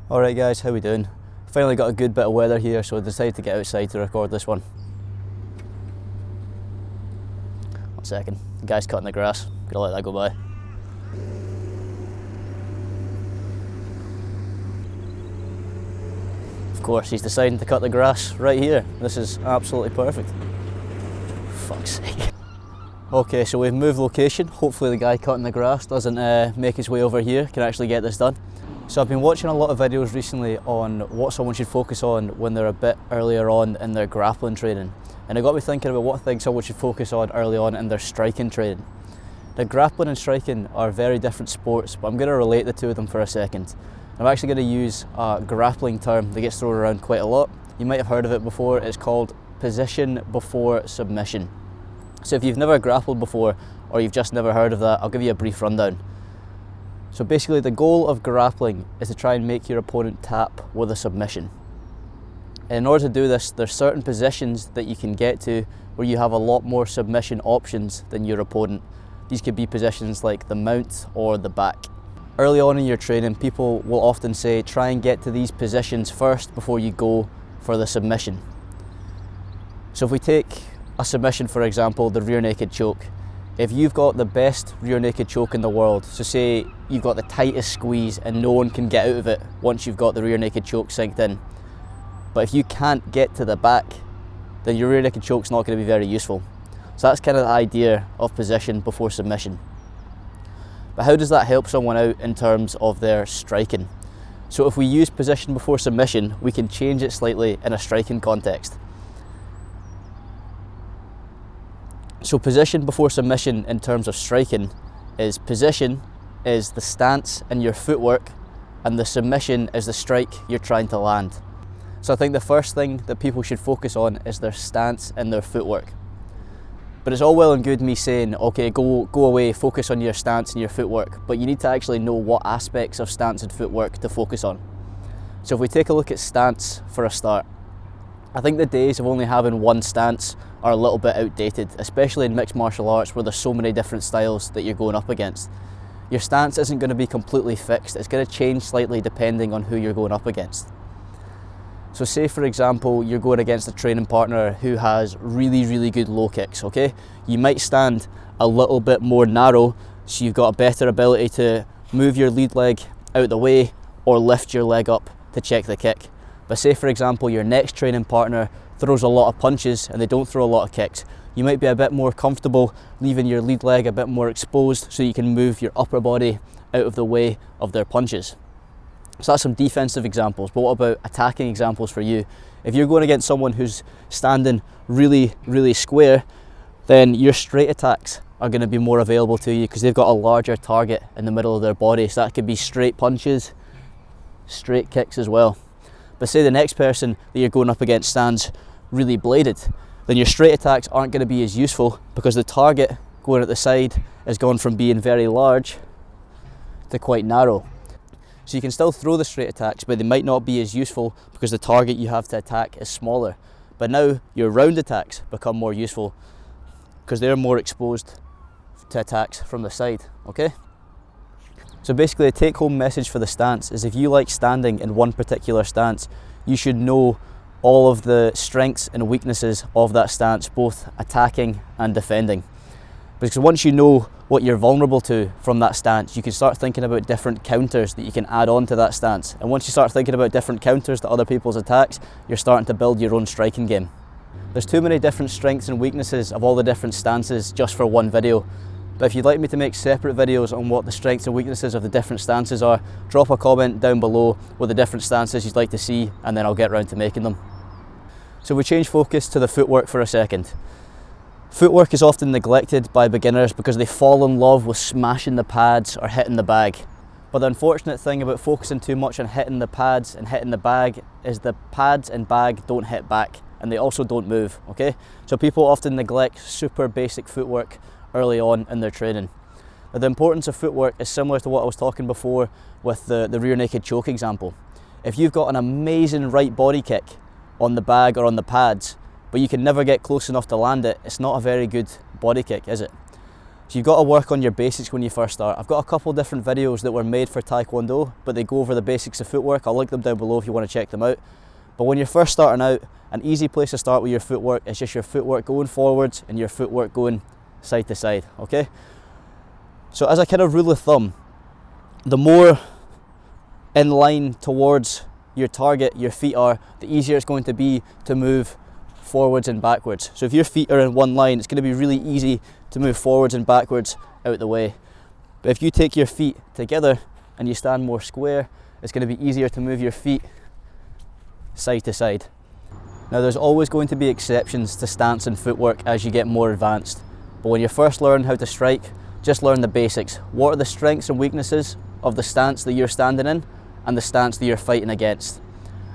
Alright guys, how we doing? Finally got a good bit of weather here, so I decided to get outside to record this one. 1 second, the guy's cutting the grass, gotta let that go by. Of course, he's deciding to cut the grass right here. This is absolutely perfect. Fuck's sake. Okay, so we've moved location. Hopefully the guy cutting the grass doesn't make his way over here, can actually get this done. So I've been watching a lot of videos recently on what someone should focus on when they're a bit earlier on in their grappling training. And it got me thinking about what things someone should focus on early on in their striking training. Now, grappling and striking are very different sports, but I'm going to relate the two of them for a second. I'm actually going to use a grappling term that gets thrown around quite a lot. You might have heard of it before. It's called position before submission. So if you've never grappled before, or you've just never heard of that, I'll give you a brief rundown. So basically the goal of grappling is to try and make your opponent tap with a submission. And in order to do this, there's certain positions that you can get to where you have a lot more submission options than your opponent. These could be positions like the mount or the back. Early on in your training, people will often say try and get to these positions first before you go for the submission. So if we take a submission, for example, the rear naked choke. If you've got the best rear naked choke in the world, so say you've got the tightest squeeze and no one can get out of it once you've got the rear naked choke synced in, but if you can't get to the back, then your rear naked choke's not going to be very useful. So that's kind of the idea of position before submission. But how does that help someone out in terms of their striking? So if we use position before submission, we can change it slightly in a striking context. So position before submission in terms of striking is position is the stance and your footwork, and the submission is the strike you're trying to land. So I think the first thing that people should focus on is their stance and their footwork. But it's all well and good me saying, okay, go away, focus on your stance and your footwork, but you need to actually know what aspects of stance and footwork to focus on. So if we take a look at stance for a start, I think the days of only having one stance are a little bit outdated, especially in mixed martial arts where there's so many different styles that you're going up against. Your stance isn't going to be completely fixed, it's going to change slightly depending on who you're going up against. So say for example you're going against a training partner who has really good low kicks, okay? You might stand a little bit more narrow, so you've got a better ability to move your lead leg out the way or lift your leg up to check the kick. But say for example your next training partner throws a lot of punches and they don't throw a lot of kicks. You might be a bit more comfortable leaving your lead leg a bit more exposed so you can move your upper body out of the way of their punches. So that's some defensive examples, but what about attacking examples for you? If you're going against someone who's standing really square, then your straight attacks are going to be more available to you because they've got a larger target in the middle of their body. So that could be straight punches, straight kicks as well. But say the next person that you're going up against stands really bladed, then your straight attacks aren't going to be as useful because the target going at the side has gone from being very large to quite narrow. So you can still throw the straight attacks, but they might not be as useful because the target you have to attack is smaller. But now your round attacks become more useful because they're more exposed to attacks from the side, okay? So basically, a take-home message for the stance is if you like standing in one particular stance, you should know all of the strengths and weaknesses of that stance, both attacking and defending. Because once you know what you're vulnerable to from that stance, you can start thinking about different counters that you can add on to that stance. And once you start thinking about different counters to other people's attacks, you're starting to build your own striking game. There's too many different strengths and weaknesses of all the different stances just for one video. But if you'd like me to make separate videos on what the strengths and weaknesses of the different stances are, drop a comment down below with the different stances you'd like to see, and then I'll get around to making them. So we change focus to the footwork for a second. Footwork is often neglected by beginners because they fall in love with smashing the pads or hitting the bag. But the unfortunate thing about focusing too much on hitting the pads and hitting the bag is the pads and bag don't hit back, and they also don't move, okay? So people often neglect super basic footwork early on in their training. Now, the importance of footwork is similar to what I was talking before with the rear naked choke example. If you've got an amazing right body kick on the bag or on the pads, but you can never get close enough to land it, it's not a very good body kick, is it? So you've got to work on your basics when you first start. I've got a couple different videos that were made for Taekwondo, but they go over the basics of footwork. I'll link them down below if you want to check them out. But when you're first starting out, an easy place to start with your footwork is just your footwork going forwards and your footwork going side to side, okay? So as a kind of rule of thumb, the more in line towards your target your feet are, the easier it's going to be to move forwards and backwards. So if your feet are in one line, it's going to be really easy to move forwards and backwards out the way. But if you take your feet together and you stand more square, it's going to be easier to move your feet side to side. Now there's always going to be exceptions to stance and footwork as you get more advanced. But when you first learn how to strike, just learn the basics. What are the strengths and weaknesses of the stance that you're standing in and the stance that you're fighting against?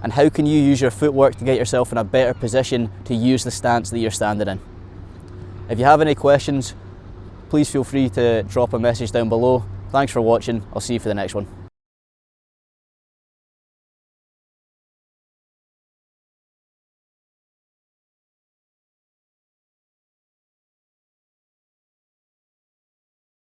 And how can you use your footwork to get yourself in a better position to use the stance that you're standing in? If you have any questions, please feel free to drop a message down below. Thanks for watching. I'll see you for the next one.